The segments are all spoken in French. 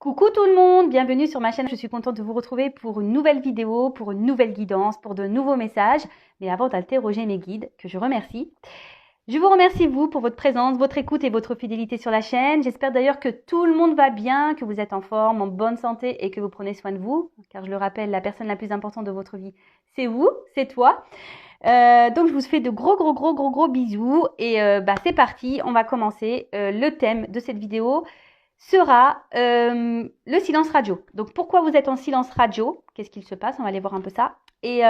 Coucou tout le monde, bienvenue sur ma chaîne. Je suis contente de vous retrouver pour une nouvelle vidéo, pour une nouvelle guidance, pour de nouveaux messages. Mais avant d'interroger mes guides, que je remercie, je vous remercie vous pour votre présence, votre écoute et votre fidélité sur la chaîne. J'espère d'ailleurs que tout le monde va bien, que vous êtes en forme, en bonne santé et que vous prenez soin de vous. Car je le rappelle, la personne la plus importante de votre vie, c'est vous, c'est toi. Donc je vous fais de gros bisous et c'est parti, on va commencer. Le thème de cette vidéo sera le silence radio. Donc pourquoi vous êtes en silence radio? Qu'est-ce qu'il se passe? On va aller voir un peu ça. Et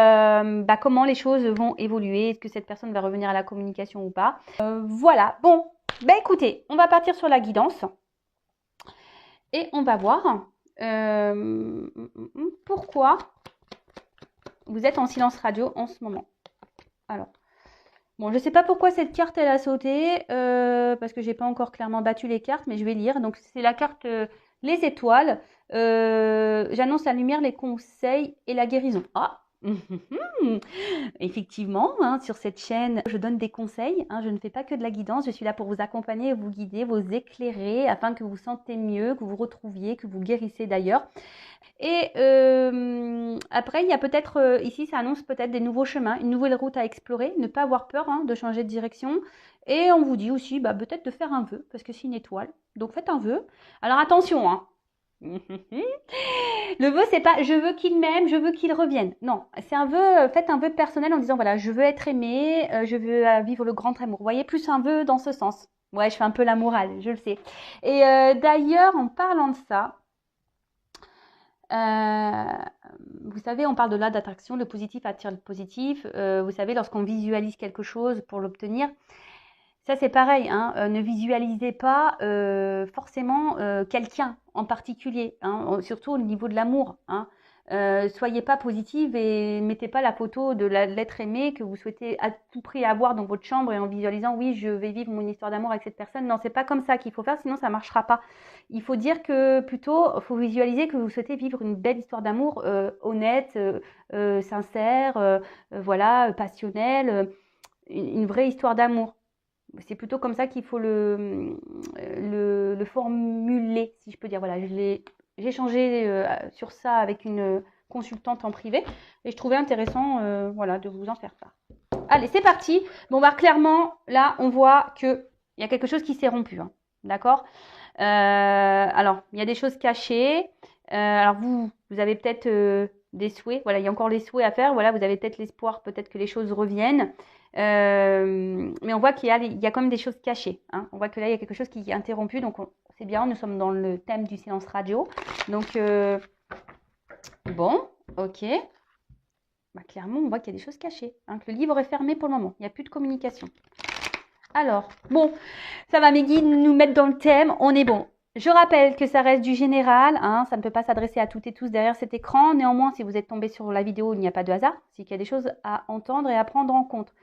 comment les choses vont évoluer? Est-ce que cette personne va revenir à la communication ou pas? Voilà. Bon, écoutez, on va partir sur la guidance. Et on va voir pourquoi vous êtes en silence radio en ce moment. Alors, bon, je ne sais pas pourquoi cette carte, elle a sauté, parce que je n'ai pas encore clairement battu les cartes, mais je vais lire. Donc, c'est la carte les étoiles. J'annonce la lumière, les conseils et la guérison. Ah effectivement, hein, sur cette chaîne, je donne des conseils. Hein, je ne fais pas que de la guidance. Je suis là pour vous accompagner, vous guider, vous éclairer, afin que vous vous sentez mieux, que vous retrouviez, que vous guérissez d'ailleurs. Et après, il y a peut-être, ici, ça annonce peut-être des nouveaux chemins, une nouvelle route à explorer, ne pas avoir peur de changer de direction. Et on vous dit aussi peut-être de faire un vœu, parce que c'est une étoile. Donc faites un vœu. Alors attention, hein. Le vœu, c'est pas je veux qu'il m'aime, je veux qu'il revienne. Non, c'est un vœu, faites un vœu personnel en disant voilà, je veux être aimé, je veux vivre le grand amour. Vous voyez, plus un vœu dans ce sens. Ouais, je fais un peu la morale, je le sais. Et d'ailleurs, en parlant de ça, vous savez, on parle de là d'attraction, le positif attire le positif. Vous savez, lorsqu'on visualise quelque chose pour l'obtenir, ça c'est pareil, hein, ne visualisez pas forcément quelqu'un en particulier, hein, surtout au niveau de l'amour. Hein. Soyez pas positive et mettez pas la photo de l'être aimé que vous souhaitez à tout prix avoir dans votre chambre et en visualisant oui je vais vivre mon histoire d'amour avec cette personne. Non, c'est pas comme ça qu'il faut faire, sinon ça marchera pas. Il faut dire que plutôt faut visualiser que vous souhaitez vivre une belle histoire d'amour honnête, sincère, voilà, passionnelle, une vraie histoire d'amour. C'est plutôt comme ça qu'il faut le formuler, si je peux dire. Voilà, j'ai échangé sur ça avec une consultante en privé et je trouvais intéressant voilà, de vous en faire part. Allez, c'est parti. Bon, clairement, là, on voit qu'il y a quelque chose qui s'est rompu. Hein, d'accord alors, il y a des choses cachées. Alors, vous avez peut-être des souhaits. Voilà, il y a encore les souhaits à faire. Voilà, vous avez peut-être l'espoir, peut-être que les choses reviennent. Mais on voit qu'il y a quand même des choses cachées. Hein. On voit que là, il y a quelque chose qui est interrompu. Donc, c'est bien, nous sommes dans le thème du silence radio. Donc, bon, ok. Clairement, on voit qu'il y a des choses cachées. Hein, que le livre est fermé pour le moment. Il n'y a plus de communication. Alors, bon, ça va mes guides nous mettre dans le thème. On est bon. Je rappelle que ça reste du général, hein, ça ne peut pas s'adresser à toutes et tous derrière cet écran. Néanmoins, si vous êtes tombé sur la vidéo, il n'y a pas de hasard. C'est qu'il y a des choses à entendre et à prendre en compte.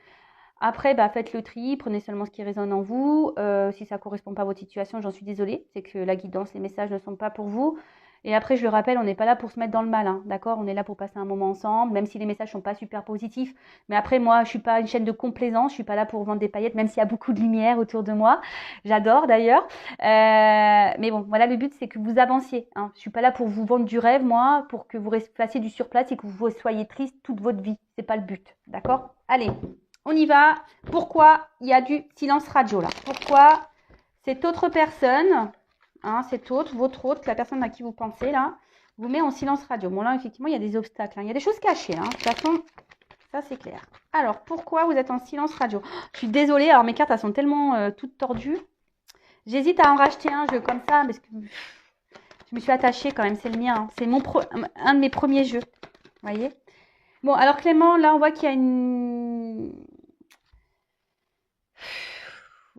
Après, faites le tri, prenez seulement ce qui résonne en vous. Si ça ne correspond pas à votre situation, j'en suis désolée. C'est que la guidance, les messages ne sont pas pour vous. Et après, je le rappelle, on n'est pas là pour se mettre dans le mal, hein, d'accord? On est là pour passer un moment ensemble, même si les messages sont pas super positifs. Mais après, moi, je suis pas une chaîne de complaisance, je suis pas là pour vendre des paillettes, même s'il y a beaucoup de lumière autour de moi. J'adore d'ailleurs. Mais bon, voilà, le but, c'est que vous avanciez. Hein. Je suis pas là pour vous vendre du rêve, moi, pour que vous fassiez du surplace et que vous soyez triste toute votre vie. C'est pas le but, d'accord? Allez, on y va. Pourquoi il y a du silence radio là? Pourquoi cette autre personne... Hein, cette autre, votre autre, la personne à qui vous pensez là, vous met en silence radio. Bon là, effectivement, il y a des obstacles. Hein. Il y a des choses cachées. Hein. De toute façon, ça c'est clair. Alors, pourquoi vous êtes en silence radio? Je suis désolée, alors mes cartes, elles sont tellement toutes tordues. J'hésite à en racheter un jeu comme ça, parce que je me suis attachée quand même, c'est le mien. Hein. C'est un de mes premiers jeux. Vous voyez? Bon, alors Clément, là, on voit qu'il y a une...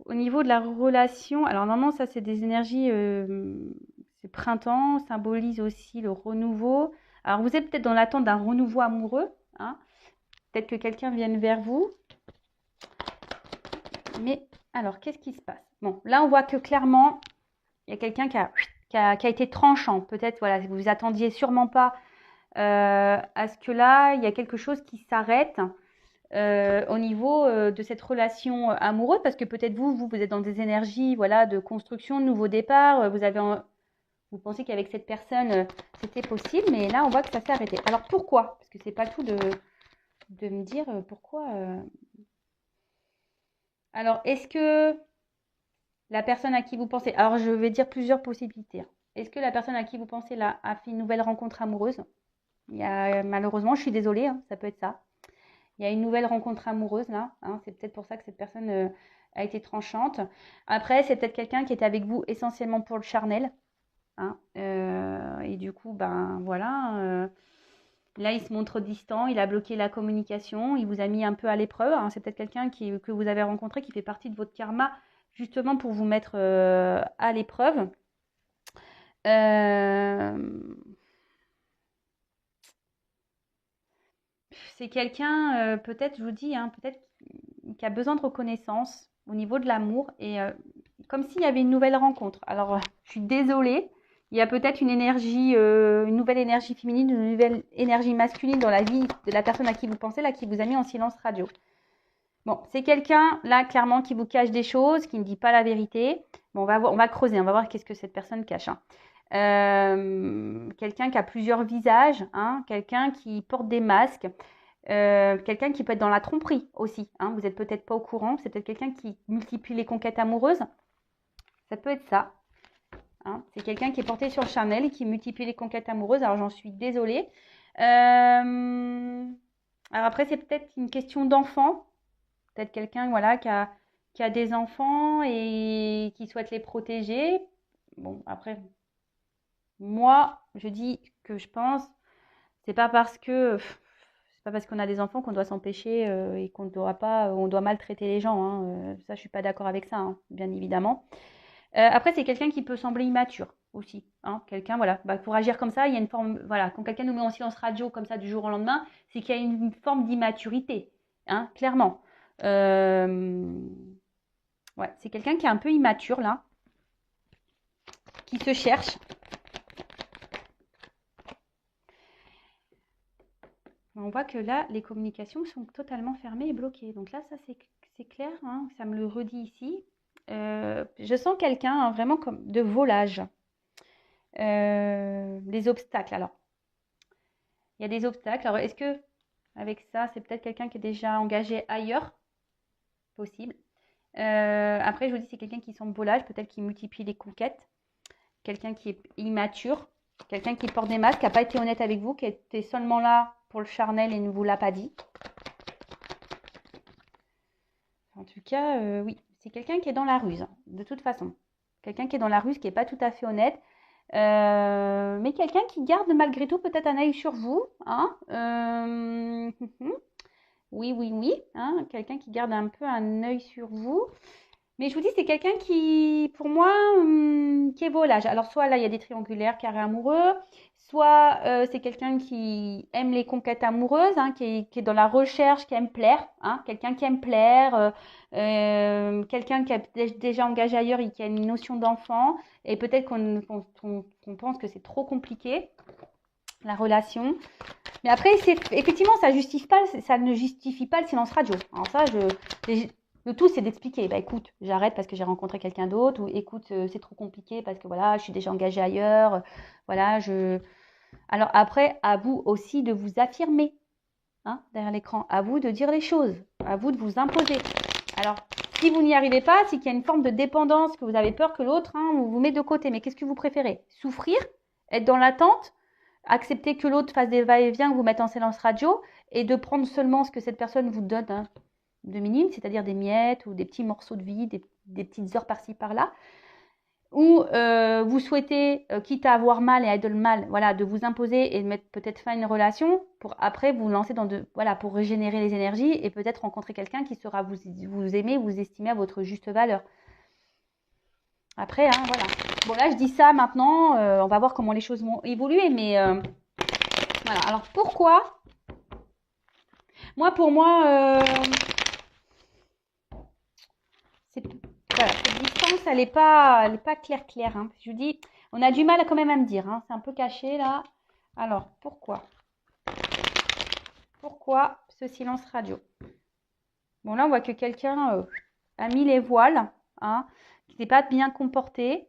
Au niveau de la relation, alors normalement ça c'est des énergies, c'est printemps, symbolise aussi le renouveau. Alors vous êtes peut-être dans l'attente d'un renouveau amoureux, hein. Peut-être que quelqu'un vienne vers vous. Mais alors qu'est-ce qui se passe? Bon, là on voit que clairement il y a quelqu'un qui a été tranchant. Peut-être voilà, vous vous attendiez sûrement pas à ce que là il y a quelque chose qui s'arrête. Au niveau de cette relation amoureuse, parce que peut-être vous êtes dans des énergies voilà, de construction, de nouveau départ, vous avez Vous pensez qu'avec cette personne, c'était possible, mais là, on voit que ça s'est arrêté. Alors, pourquoi? Parce que c'est pas tout de me dire pourquoi. Alors, est-ce que la personne à qui vous pensez... Alors, je vais dire plusieurs possibilités. Est-ce que la personne à qui vous pensez là a fait une nouvelle rencontre amoureuse? Malheureusement, je suis désolée, hein, ça peut être ça. Il y a une nouvelle rencontre amoureuse là, hein, c'est peut-être pour ça que cette personne a été tranchante. Après, c'est peut-être quelqu'un qui était avec vous essentiellement pour le charnel, hein, et du coup, ben voilà, là il se montre distant, il a bloqué la communication, il vous a mis un peu à l'épreuve, hein. C'est peut-être quelqu'un que vous avez rencontré qui fait partie de votre karma justement pour vous mettre à l'épreuve. C'est quelqu'un, peut-être, je vous dis, hein, peut-être qui a besoin de reconnaissance au niveau de l'amour et comme s'il y avait une nouvelle rencontre. Alors, je suis désolée, il y a peut-être une nouvelle énergie féminine, une nouvelle énergie masculine dans la vie de la personne à qui vous pensez, là, qui vous a mis en silence radio. Bon, c'est quelqu'un, là, clairement, qui vous cache des choses, qui ne dit pas la vérité. Bon, on va creuser, on va voir qu'est-ce que cette personne cache, hein. Quelqu'un qui a plusieurs visages, hein, quelqu'un qui porte des masques, quelqu'un qui peut être dans la tromperie aussi, hein, vous n'êtes peut-être pas au courant, c'est peut-être quelqu'un qui multiplie les conquêtes amoureuses, ça peut être ça, hein. C'est quelqu'un qui est porté sur le charnel et qui multiplie les conquêtes amoureuses, alors j'en suis désolée. Alors après, c'est peut-être une question d'enfant, peut-être quelqu'un voilà, qui a des enfants et qui souhaite les protéger. Bon, après, moi, je dis que je pense, c'est pas parce que c'est pas parce qu'on a des enfants qu'on doit s'empêcher et qu'on doit pas, on doit maltraiter les gens, hein. Ça, je suis pas d'accord avec ça, hein, bien évidemment. Après, c'est quelqu'un qui peut sembler immature aussi, hein. Quelqu'un, voilà, bah, pour agir comme ça, il y a une forme, voilà, quand quelqu'un nous met en silence radio comme ça du jour au lendemain, c'est qu'il y a une forme d'immaturité, hein, clairement. Ouais, c'est quelqu'un qui est un peu immature là, qui se cherche. On voit que là, les communications sont totalement fermées et bloquées. Donc là, ça c'est clair, hein, ça me le redit ici. Je sens quelqu'un, hein, vraiment comme de volage. Des obstacles. Alors, il y a des obstacles. Alors, est-ce que avec ça, c'est peut-être quelqu'un qui est déjà engagé ailleurs? Possible. Après, je vous dis, c'est quelqu'un qui semble volage, peut-être qui multiplie les conquêtes. Quelqu'un qui est immature. Quelqu'un qui porte des masques, qui n'a pas été honnête avec vous, qui était seulement là pour le charnel et ne vous l'a pas dit. En tout cas, oui, c'est quelqu'un qui est dans la ruse, hein, de toute façon. Quelqu'un qui est dans la ruse, qui n'est pas tout à fait honnête. Mais quelqu'un qui garde malgré tout peut-être un œil sur vous, hein. Oui, oui, oui, hein, quelqu'un qui garde un peu un œil sur vous. Mais je vous dis, c'est quelqu'un qui, pour moi, qui est volage. Alors, soit là, il y a des triangulaires, carrés amoureux, soit c'est quelqu'un qui aime les conquêtes amoureuses, hein, qui est dans la recherche, qui aime plaire, hein, quelqu'un qui aime plaire, quelqu'un qui a déjà engagé ailleurs et qui a une notion d'enfant, et peut-être qu'on pense que c'est trop compliqué, la relation. Mais après, effectivement, ça ne justifie pas le silence radio. Alors ça, le tout, c'est d'expliquer. Bah écoute, j'arrête parce que j'ai rencontré quelqu'un d'autre, ou écoute, c'est trop compliqué parce que voilà, je suis déjà engagée ailleurs. Voilà, Alors après, à vous aussi de vous affirmer, hein, derrière l'écran. À vous de dire les choses. À vous de vous imposer. Alors, si vous n'y arrivez pas, c'est qu'il y a une forme de dépendance, que vous avez peur que l'autre, hein, vous met de côté. Mais qu'est-ce que vous préférez? Souffrir? Être dans l'attente? Accepter que l'autre fasse des va-et-vient, vous mette en silence radio, et de prendre seulement ce que cette personne vous donne, hein, de minime, c'est-à-dire des miettes ou des petits morceaux de vie, des petites heures par-ci par-là, ou vous souhaitez, quitte à avoir mal et à être le mal, voilà, de vous imposer et de mettre peut-être fin à une relation pour après vous lancer voilà, pour régénérer les énergies et peut-être rencontrer quelqu'un qui saura vous aimer, vous estimer à votre juste valeur. Après, hein, voilà. Bon, là, je dis ça maintenant. On va voir comment les choses vont évoluer. Mais voilà. Alors, pourquoi? Pour moi, voilà, cette distance, elle n'est pas claire, hein. Je vous dis, on a du mal quand même à me dire, hein. C'est un peu caché, là. Alors, pourquoi? Pourquoi ce silence radio? Bon, là, on voit que quelqu'un a mis les voiles, hein, qui ne s'est pas bien comporté.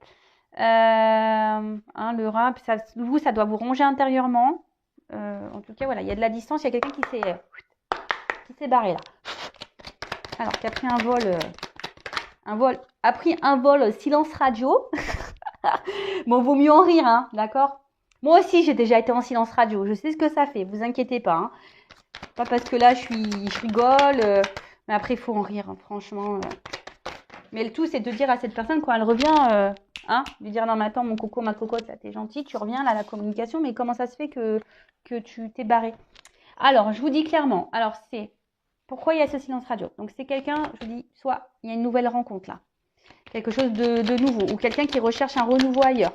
Le rein, vous, ça doit vous ronger intérieurement. En tout cas, voilà, il y a de la distance. Il y a quelqu'un qui s'est barré là. Alors, qui a pris un vol silence radio. Bon, vaut mieux en rire, hein, d'accord? Moi aussi, j'ai déjà été en silence radio. Je sais ce que ça fait. Vous inquiétez pas. Hein. Pas parce que là, je rigole. Mais après, il faut en rire, hein, franchement. Mais le tout, c'est de dire à cette personne, quand elle revient, lui dire, non, mais attends, mon coco, ma cocotte, là, t'es gentil, tu reviens, là, la communication, mais comment ça se fait que tu t'es barré? Alors, je vous dis clairement, alors c'est, pourquoi il y a ce silence radio? Donc, c'est quelqu'un, je vous dis, soit il y a une nouvelle rencontre, là, quelque chose de nouveau, ou quelqu'un qui recherche un renouveau ailleurs,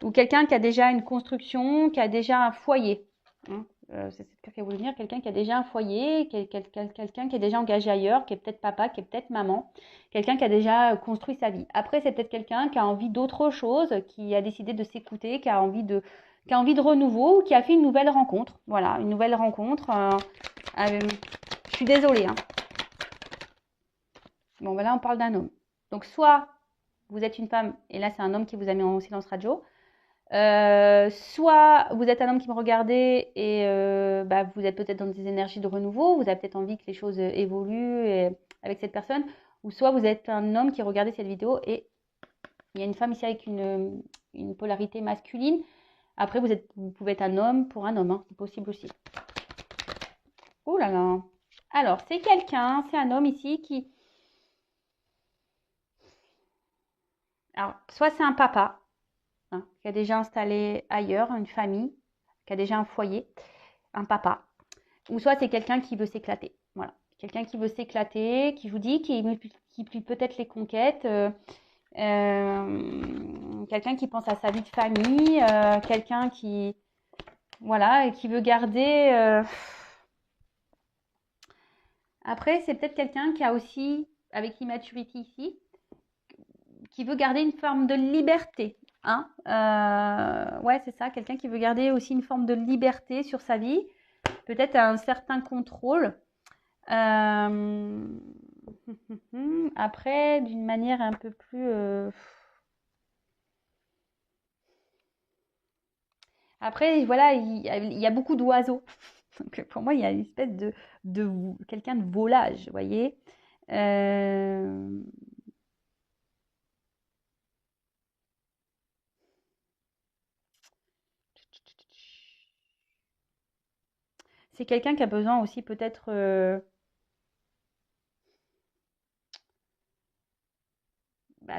ou quelqu'un qui a déjà une construction, qui a déjà un foyer. Hein. C'est cette carte qui voulu dire, quelqu'un qui a déjà un foyer, quelqu'un qui est déjà engagé ailleurs, qui est peut-être papa, qui est peut-être maman, quelqu'un qui a déjà construit sa vie. Après, c'est peut-être quelqu'un qui a envie d'autre chose, qui a décidé de s'écouter, qui a envie de renouveau, ou qui a fait une nouvelle rencontre. Voilà, une nouvelle rencontre. Je suis désolée. Hein. Bon, ben là, on parle d'un homme. Donc, soit vous êtes une femme, et là, c'est un homme qui vous a mis en silence radio. Soit vous êtes un homme qui me regardez et vous êtes peut-être dans des énergies de renouveau, vous avez peut-être envie que les choses évoluent avec cette personne, ou soit vous êtes un homme qui regardait cette vidéo et il y a une femme ici avec une polarité masculine. Après, vous pouvez être un homme pour un homme, hein, c'est possible aussi. Oh là là. Alors, c'est un homme ici qui... Alors, soit c'est un papa, hein, qui a déjà installé ailleurs une famille, qui a déjà un foyer, un papa. Ou soit c'est quelqu'un qui veut s'éclater. Voilà. Quelqu'un qui veut s'éclater, qui vous dit, qui multiplie peut-être les conquêtes. Quelqu'un qui pense à sa vie de famille. Quelqu'un qui... Voilà, et qui veut garder... Après, c'est peut-être quelqu'un qui a aussi, avec l'immaturité ici, qui veut garder une forme de liberté. Hein ouais, c'est ça. Quelqu'un qui veut garder aussi une forme de liberté sur sa vie. Peut-être un certain contrôle. Après, d'une manière un peu plus... Après, voilà, il y a beaucoup d'oiseaux. Donc, pour moi, il y a une espèce de quelqu'un de volage, vous voyez. C'est quelqu'un qui a besoin aussi peut-être de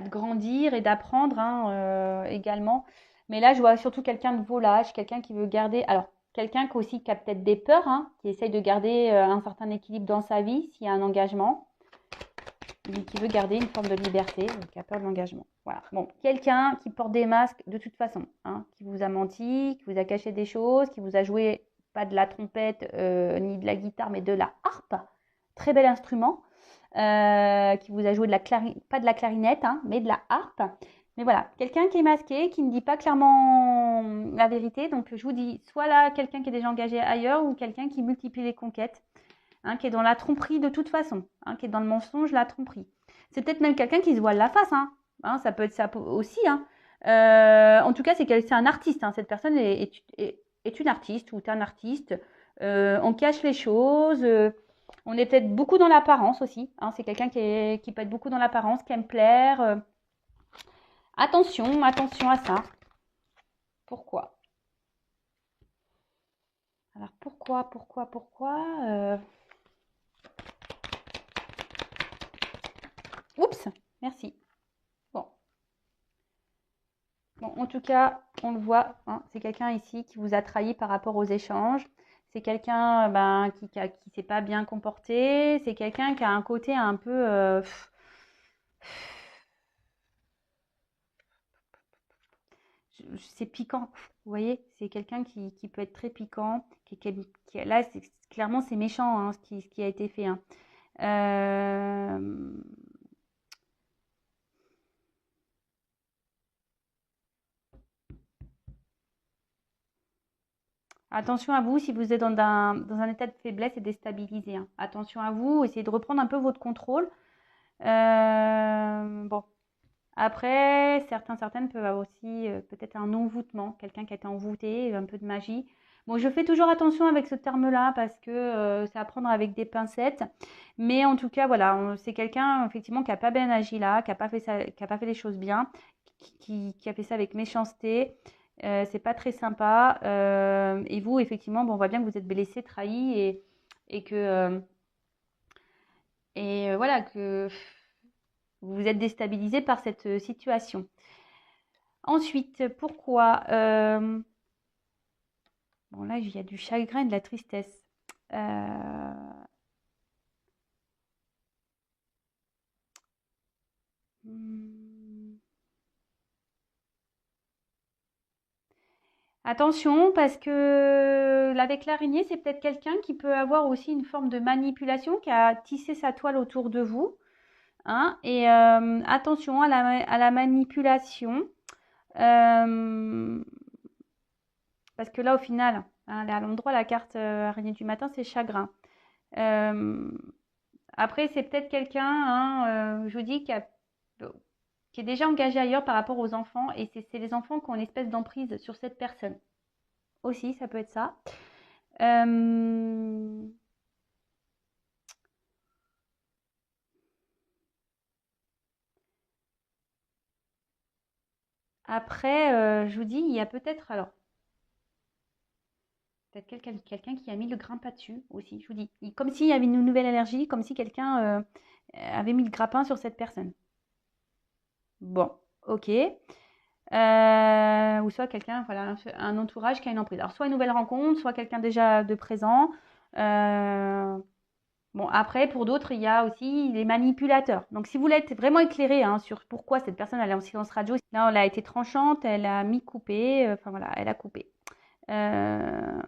grandir et d'apprendre hein, également. Mais là, je vois surtout quelqu'un de volage, quelqu'un qui veut garder... Alors, quelqu'un qui aussi qui a peut-être des peurs, hein, qui essaye de garder un certain équilibre dans sa vie, s'il y a un engagement, qui veut garder une forme de liberté, qui a peur de l'engagement. Voilà. Bon, quelqu'un qui porte des masques de toute façon, hein, qui vous a menti, qui vous a caché des choses, qui vous a joué pas de la trompette ni de la guitare, mais de la harpe. Très bel instrument. Qui vous a joué pas de la clarinette, hein, mais de la harpe. Mais voilà, quelqu'un qui est masqué, qui ne dit pas clairement la vérité. Donc, je vous dis, soit là, quelqu'un qui est déjà engagé ailleurs ou quelqu'un qui multiplie les conquêtes, hein, qui est dans la tromperie de toute façon, hein, qui est dans le mensonge, la tromperie. C'est peut-être même quelqu'un qui se voile la face. Hein. Ça peut être ça aussi. Hein. En tout cas, c'est un artiste. Hein. Cette personne est une artiste ou est un artiste. On cache les choses. On est peut-être beaucoup dans l'apparence aussi. Hein. C'est quelqu'un qui peut être beaucoup dans l'apparence, qui aime plaire. Attention à ça. Pourquoi? Alors pourquoi Oups, merci. Bon. Bon, en tout cas, on le voit, hein, c'est quelqu'un ici qui vous a trahi par rapport aux échanges. C'est quelqu'un qui s'est pas bien comporté. C'est quelqu'un qui a un côté un peu... c'est piquant, vous voyez, c'est quelqu'un qui peut être très piquant, là, clairement, c'est méchant hein, ce qui a été fait. Hein. Attention à vous si vous êtes dans un état de faiblesse et déstabilisé. Hein. Attention à vous, essayez de reprendre un peu votre contrôle. Bon, Après, certaines peuvent avoir aussi peut-être un envoûtement, quelqu'un qui a été envoûté, un peu de magie. Bon, je fais toujours attention avec ce terme-là parce que c'est à prendre avec des pincettes. Mais en tout cas, voilà, c'est quelqu'un effectivement qui n'a pas bien agi là, qui n'a pas fait ça, qui a pas fait les choses bien, qui a fait ça avec méchanceté. C'est pas très sympa. Et vous, effectivement, bon, on voit bien que vous êtes blessé, trahi et que voilà que vous êtes déstabilisé par cette situation. Ensuite, pourquoi bon, là, il y a du chagrin et de la tristesse. Euh, hmm. Attention, parce que avec l'araignée, c'est peut-être quelqu'un qui peut avoir aussi une forme de manipulation, qui a tissé sa toile autour de vous. Hein, et attention à la manipulation. Parce que là, au final, hein, à l'endroit, la carte araignée du matin, c'est chagrin. Euh, Après, c'est peut-être quelqu'un, hein, je vous dis, qui est déjà engagé ailleurs par rapport aux enfants. Et c'est les enfants qui ont une espèce d'emprise sur cette personne. Aussi, ça peut être ça. Euh, Après, je vous dis, il y a peut-être, alors, peut-être quelqu'un qui a mis le grappin dessus aussi, je vous dis. Comme s'il y avait une nouvelle allergie, comme si quelqu'un avait mis le grappin sur cette personne. Bon, ok. Ou soit quelqu'un, voilà, un entourage qui a une emprise. Alors, soit une nouvelle rencontre, soit quelqu'un déjà de présent. Bon, après, pour d'autres, il y a aussi les manipulateurs. Donc, si vous voulez être vraiment éclairé hein, sur pourquoi cette personne elle est en silence radio, là, elle a été tranchante, elle a mis coupé, enfin voilà, elle a coupé. Euh,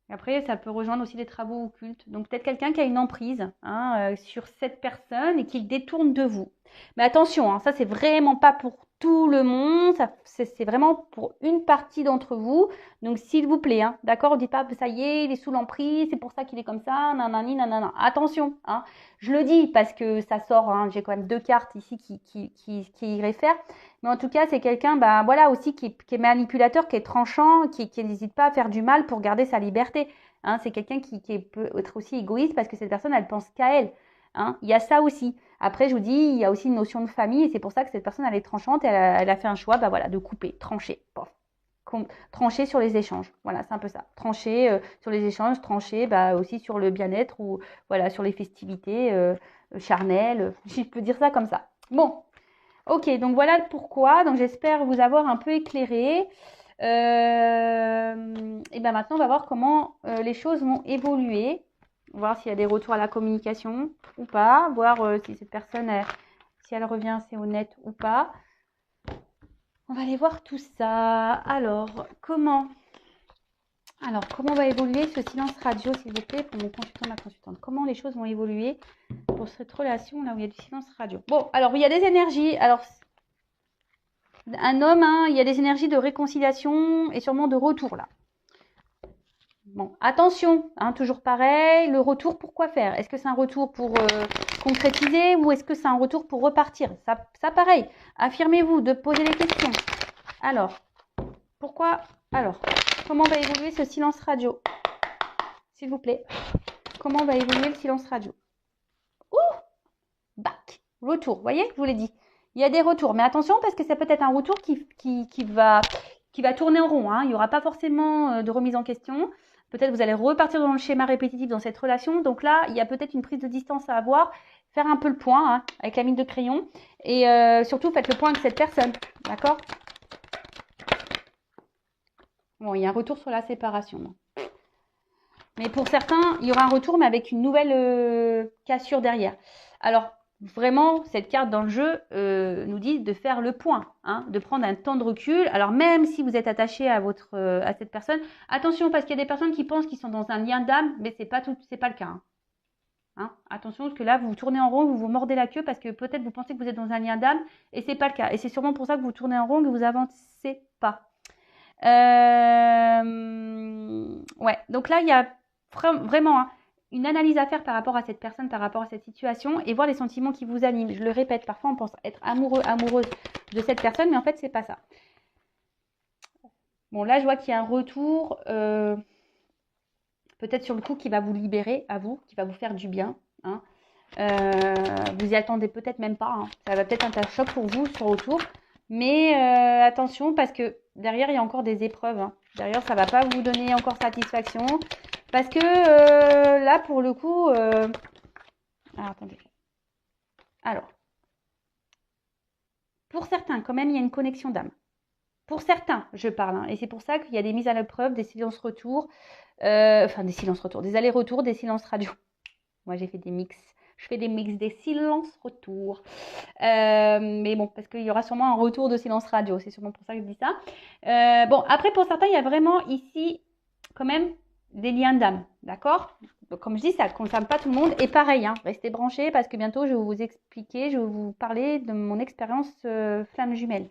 Après, ça peut rejoindre aussi les travaux occultes. Donc, peut-être quelqu'un qui a une emprise hein, sur cette personne et qui le détourne de vous. Mais attention, hein, ça, c'est vraiment pas pour tout le monde. C'est vraiment pour une partie d'entre vous. Donc, s'il vous plaît, hein, d'accord, on ne dit pas, ça y est, il est sous l'emprise, c'est pour ça qu'il est comme ça, nanani, nanana. Attention, hein, je le dis parce que ça sort, hein, j'ai quand même deux cartes ici qui y réfèrent. Mais en tout cas, c'est quelqu'un, bah, voilà, aussi qui est manipulateur, qui est tranchant, qui n'hésite pas à faire du mal pour garder sa liberté. Hein, c'est quelqu'un qui peut être aussi égoïste parce que cette personne, elle pense qu'à elle. Hein. Il y a ça aussi. Après, je vous dis, il y a aussi une notion de famille et c'est pour ça que cette personne, elle est tranchante. Elle a fait un choix, bah voilà, de couper, trancher, pof. Trancher sur les échanges. Voilà, c'est un peu ça. Trancher sur les échanges, trancher bah, aussi sur le bien-être ou voilà, sur les festivités charnelles. Je peux dire ça comme ça. Bon, ok, donc voilà pourquoi. Donc j'espère vous avoir un peu éclairé. Et bien maintenant, on va voir comment les choses vont évoluer. Voir s'il y a des retours à la communication ou pas. Voir si cette personne, si elle revient assez honnête ou pas. On va aller voir tout ça. Comment va évoluer ce silence radio, s'il vous plaît, pour mon consultant, ma consultante? Comment les choses vont évoluer pour cette relation là où il y a du silence radio? Bon, alors il y a des énergies. Alors, un homme, hein, il y a des énergies de réconciliation et sûrement de retour là. Bon, attention, hein, toujours pareil, le retour pour quoi faire? Est-ce que c'est un retour pour concrétiser ou est-ce que c'est un retour pour repartir? Ça pareil, affirmez-vous de poser les questions. Alors, pourquoi? Alors, comment va évoluer ce silence radio? S'il vous plaît, comment va évoluer le silence radio? Ouh, back, retour, vous voyez, je vous l'ai dit. Il y a des retours, mais attention parce que c'est peut-être un retour qui va tourner en rond. Hein. Il n'y aura pas forcément de remise en question. Peut-être vous allez repartir dans le schéma répétitif dans cette relation. Donc là, il y a peut-être une prise de distance à avoir. Faire un peu le point hein, avec la mine de crayon. Et surtout, faites le point avec cette personne. D'accord? Bon, il y a un retour sur la séparation. Non. Mais pour certains, il y aura un retour, mais avec une nouvelle cassure derrière. Alors, vraiment, cette carte dans le jeu nous dit de faire le point, hein, de prendre un temps de recul. Alors, même si vous êtes attaché à cette personne, attention, parce qu'il y a des personnes qui pensent qu'ils sont dans un lien d'âme, mais c'est pas le cas. Hein. Hein, attention, parce que là, vous tournez en rond, vous vous mordez la queue, parce que peut-être vous pensez que vous êtes dans un lien d'âme, et c'est pas le cas. Et c'est sûrement pour ça que vous tournez en rond, que vous avancez pas. Ouais, donc là, il y a vraiment, hein, une analyse à faire par rapport à cette personne, par rapport à cette situation et voir les sentiments qui vous animent. Je le répète, parfois on pense être amoureux, amoureuse de cette personne, mais en fait, c'est pas ça. Bon, là, je vois qu'il y a un retour, peut-être sur le coup, qui va vous libérer à vous, qui va vous faire du bien. Hein. Vous y attendez peut-être même pas. Hein. Ça va peut-être être un choc pour vous sur le retour. Mais attention, parce que derrière, il y a encore des épreuves. Hein. Derrière, ça ne va pas vous donner encore satisfaction. Parce que là, pour le coup... Alors, attendez. Alors, pour certains, quand même, il y a une connexion d'âme. Pour certains, je parle. Hein, et c'est pour ça qu'il y a des mises à l'épreuve, des silences-retours. Enfin, des silences-retours, des allers-retours, des silences radio. Moi, j'ai fait des mix. Je fais des mix, des silences-retours. Mais bon, parce qu'il y aura sûrement un retour de silence radio. C'est sûrement pour ça que je dis ça. Bon, après, pour certains, il y a vraiment ici, quand même, des liens d'âme. D'accord? Donc, comme je dis, ça ne concerne pas tout le monde. Et pareil, hein, restez branchés parce que bientôt, je vais vous expliquer, je vais vous parler de mon expérience flamme jumelle.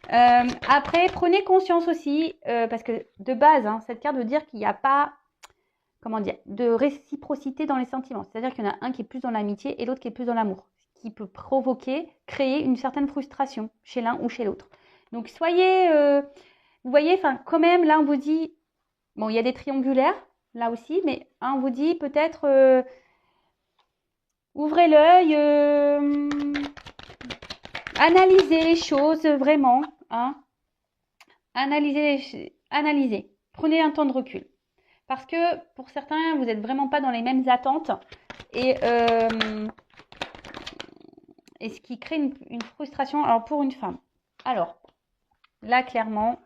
Après, prenez conscience aussi, parce que de base, hein, cette carte veut dire qu'il n'y a pas, comment dire, de réciprocité dans les sentiments. C'est-à-dire qu'il y en a un qui est plus dans l'amitié et l'autre qui est plus dans l'amour, ce qui peut provoquer, créer une certaine frustration chez l'un ou chez l'autre. Donc soyez, vous voyez, enfin quand même, là on vous dit, bon il y a des triangulaires, là aussi, mais hein, on vous dit peut-être, ouvrez l'œil, analysez les choses vraiment, hein, analysez, prenez un temps de recul. Parce que pour certains, vous n'êtes vraiment pas dans les mêmes attentes et ce qui crée une frustration. Alors pour une femme, alors là clairement,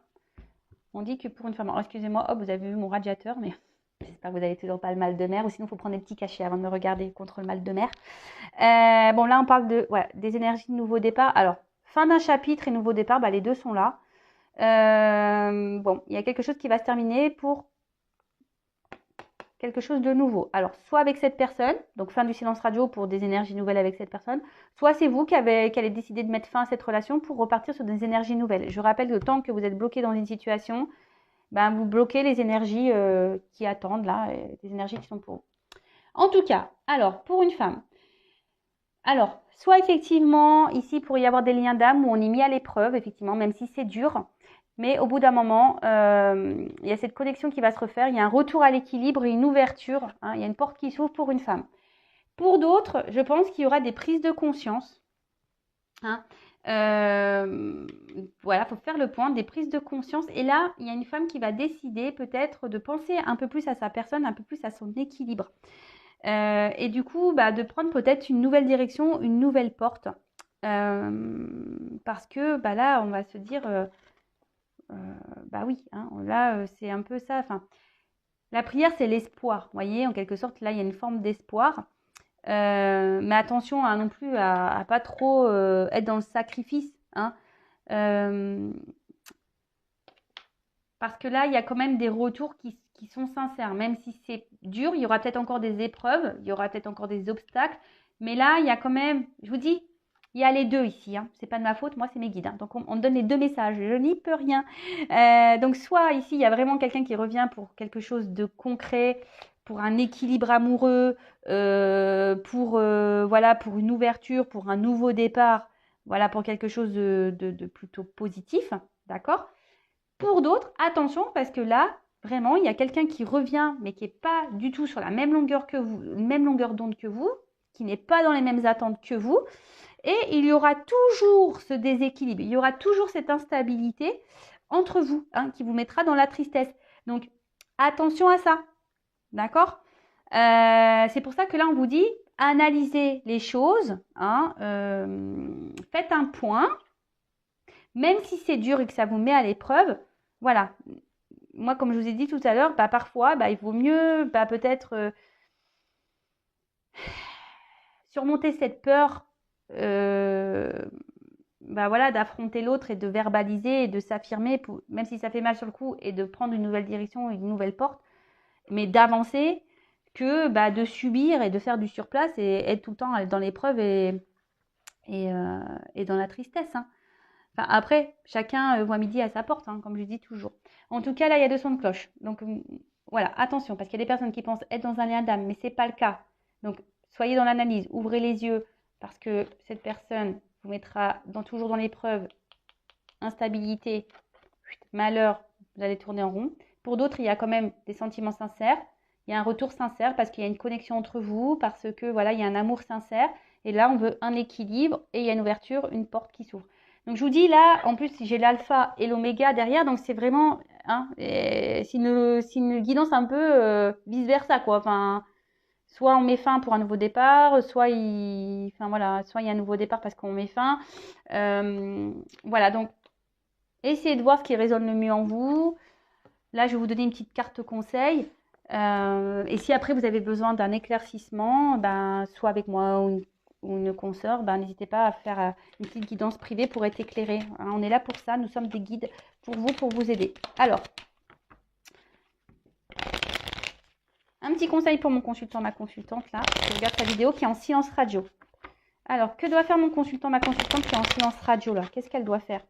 on dit que pour une femme, alors excusez-moi, hop, vous avez vu mon radiateur, mais j'espère que vous n'avez toujours pas le mal de mer, ou sinon il faut prendre des petits cachets avant de me regarder contre le mal de mer. Bon là on parle de, ouais, des énergies de nouveau départ. Alors fin d'un chapitre et nouveau départ, bah, les deux sont là. Bon, il y a quelque chose qui va se terminer pour quelque chose de nouveau. Alors, soit avec cette personne, donc fin du silence radio pour des énergies nouvelles avec cette personne, soit c'est vous qui allez décider de mettre fin à cette relation pour repartir sur des énergies nouvelles. Je rappelle que tant que vous êtes bloqué dans une situation, ben, vous bloquez les énergies qui attendent là, des énergies qui sont pour vous. En tout cas, alors, pour une femme, alors, soit effectivement, ici, il pourrait y avoir des liens d'âme où on est mis à l'épreuve, effectivement, même si c'est dur. Mais au bout d'un moment, il y a cette connexion qui va se refaire, il y a un retour à l'équilibre et une ouverture, hein, il y a une porte qui s'ouvre pour une femme. Pour d'autres, je pense qu'il y aura des prises de conscience. Hein. Voilà, il faut faire le point, des prises de conscience. Et là, il y a une femme qui va décider peut-être de penser un peu plus à sa personne, un peu plus à son équilibre. Et du coup, bah, de prendre peut-être une nouvelle direction, une nouvelle porte. Parce que bah, là, on va se dire... bah oui, hein, là, c'est un peu ça. Enfin, la prière, c'est l'espoir. Vous voyez, en quelque sorte, là, il y a une forme d'espoir. Mais attention hein, non plus à pas trop être dans le sacrifice. Hein. Parce que là, il y a quand même des retours qui sont sincères. Même si c'est dur, il y aura peut-être encore des épreuves, il y aura peut-être encore des obstacles. Mais là, il y a quand même, je vous dis, il y a les deux ici. Hein. C'est pas de ma faute, moi, c'est mes guides. Hein. Donc, on me donne les deux messages. Je n'y peux rien. Donc, soit ici, il y a vraiment quelqu'un qui revient pour quelque chose de concret, pour un équilibre amoureux, voilà, pour une ouverture, pour un nouveau départ, voilà, pour quelque chose de plutôt positif. D'accord? Pour d'autres, attention, parce que là, vraiment, il y a quelqu'un qui revient, mais qui n'est pas du tout sur la même longueur que vous, même longueur d'onde que vous, qui n'est pas dans les mêmes attentes que vous. Et il y aura toujours ce déséquilibre, il y aura toujours cette instabilité entre vous, hein, qui vous mettra dans la tristesse. Donc, attention à ça. D'accord? C'est pour ça que là, on vous dit, analysez les choses, hein, faites un point, même si c'est dur et que ça vous met à l'épreuve. Voilà. Moi, comme je vous ai dit tout à l'heure, bah, parfois, bah, il vaut mieux bah, peut-être surmonter cette peur bah, voilà, d'affronter l'autre et de verbaliser et de s'affirmer, même si ça fait mal sur le coup, et de prendre une nouvelle direction, une nouvelle porte, mais d'avancer que bah, de subir et de faire du surplace et être tout le temps dans l'épreuve et dans la tristesse. Hein. Enfin, après, chacun voit midi à sa porte, hein, comme je dis toujours. En tout cas, là, il y a deux sons de cloche. Donc, voilà, attention, parce qu'il y a des personnes qui pensent être dans un lien d'âme, mais ce n'est pas le cas. Donc, soyez dans l'analyse, ouvrez les yeux, parce que cette personne vous mettra toujours dans l'épreuve, instabilité, malheur, vous allez tourner en rond. Pour d'autres, il y a quand même des sentiments sincères, il y a un retour sincère parce qu'il y a une connexion entre vous, parce que voilà, il y a un amour sincère. Et là, on veut un équilibre et il y a une ouverture, une porte qui s'ouvre. Donc, je vous dis là, en plus, j'ai l'alpha et l'oméga derrière, donc c'est vraiment, hein, c'est une guidance un peu vice-versa, quoi. Enfin, soit on met fin pour un nouveau départ, soit enfin voilà, soit il y a un nouveau départ parce qu'on met fin. Voilà, donc essayez de voir ce qui résonne le mieux en vous. Là, je vais vous donner une petite carte conseil. Et si après vous avez besoin d'un éclaircissement, ben, soit avec moi ou une consoeur, ben, n'hésitez pas à faire une petite guidance privée pour être éclairé. Hein, on est là pour ça, nous sommes des guides pour vous aider. Alors, un petit conseil pour mon consultant, ma consultante, là, qui regarde sa vidéo, qui est en silence radio. Alors, que doit faire mon consultant, ma consultante qui est en silence radio, là? Qu'est-ce qu'elle doit faire?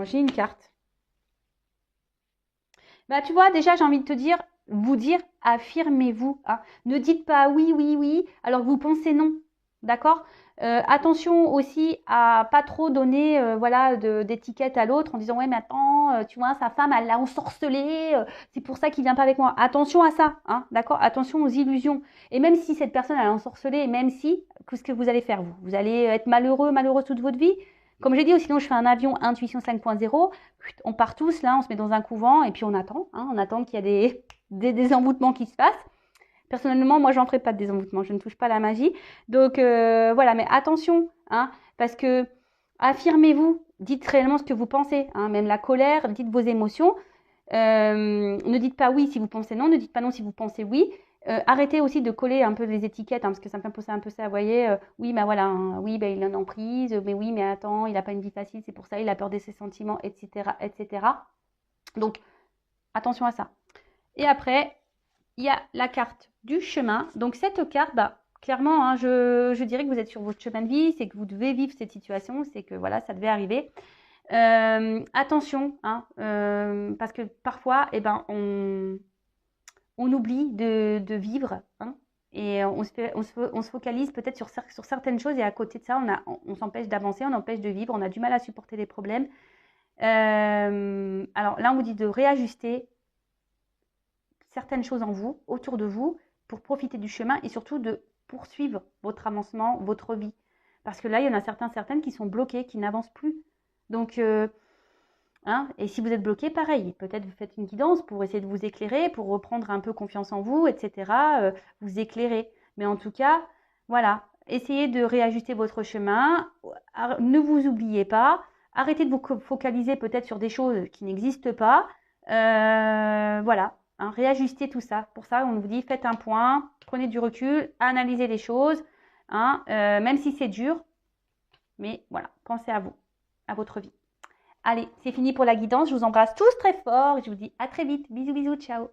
J'ai une carte. Bah, tu vois, déjà, j'ai envie de te dire, vous dire, affirmez-vous. Hein. Ne dites pas oui, oui, oui, alors que vous pensez non. D'accord? Attention aussi à pas trop donner voilà, d'étiquette à l'autre en disant ouais mais attends tu vois sa femme elle l'a ensorcelé c'est pour ça qu'il vient pas avec moi. Attention à ça, hein, d'accord? Attention aux illusions. Et même si cette personne elle a ensorcelé, même si qu'est-ce que vous allez faire vous? Vous allez être malheureux toute votre vie. Comme j'ai dit, sinon je fais un avion intuition 5.0. On part tous là, on se met dans un couvent et puis on attend. Hein, on attend qu'il y ait des envoûtements qui se passent. Personnellement, moi, j'en ferai pas de désenvoûtement. Je ne touche pas à la magie. Donc, voilà. Mais attention, hein, parce que affirmez-vous. Dites réellement ce que vous pensez. Hein, même la colère, dites vos émotions. Ne dites pas oui si vous pensez non. Ne dites pas non si vous pensez oui. Arrêtez aussi de coller un peu les étiquettes, hein, parce que ça me fait penser un peu ça. Vous voyez, oui, bah voilà, hein, oui, bah, il est en emprise. Mais oui, mais attends, il n'a pas une vie facile. C'est pour ça, il a peur de ses sentiments, etc., etc. Donc, attention à ça. Et après, il y a la carte du chemin. Donc cette carte, bah, clairement, hein, je dirais que vous êtes sur votre chemin de vie, c'est que vous devez vivre cette situation, c'est que voilà, ça devait arriver. Attention, hein, parce que parfois, eh ben, on oublie de vivre, hein, et on se focalise peut-être sur certaines choses et à côté de ça, on s'empêche d'avancer, on empêche de vivre, on a du mal à supporter les problèmes. Alors là, on vous dit de réajuster certaines choses en vous, autour de vous, pour profiter du chemin et surtout de poursuivre votre avancement, votre vie. Parce que là, il y en a certaines qui sont bloquées, qui n'avancent plus. Donc, hein, et si vous êtes bloqué, pareil, peut-être vous faites une guidance pour essayer de vous éclairer, pour reprendre un peu confiance en vous, etc., vous éclairer. Mais en tout cas, voilà, essayez de réajuster votre chemin, ne vous oubliez pas, arrêtez de vous focaliser peut-être sur des choses qui n'existent pas, voilà. Hein, réajuster tout ça. Pour ça, on vous dit faites un point, prenez du recul, analysez les choses, hein, même si c'est dur. Mais voilà, pensez à vous, à votre vie. Allez, c'est fini pour la guidance. Je vous embrasse tous très fort et je vous dis à très vite. Bisous, bisous, ciao.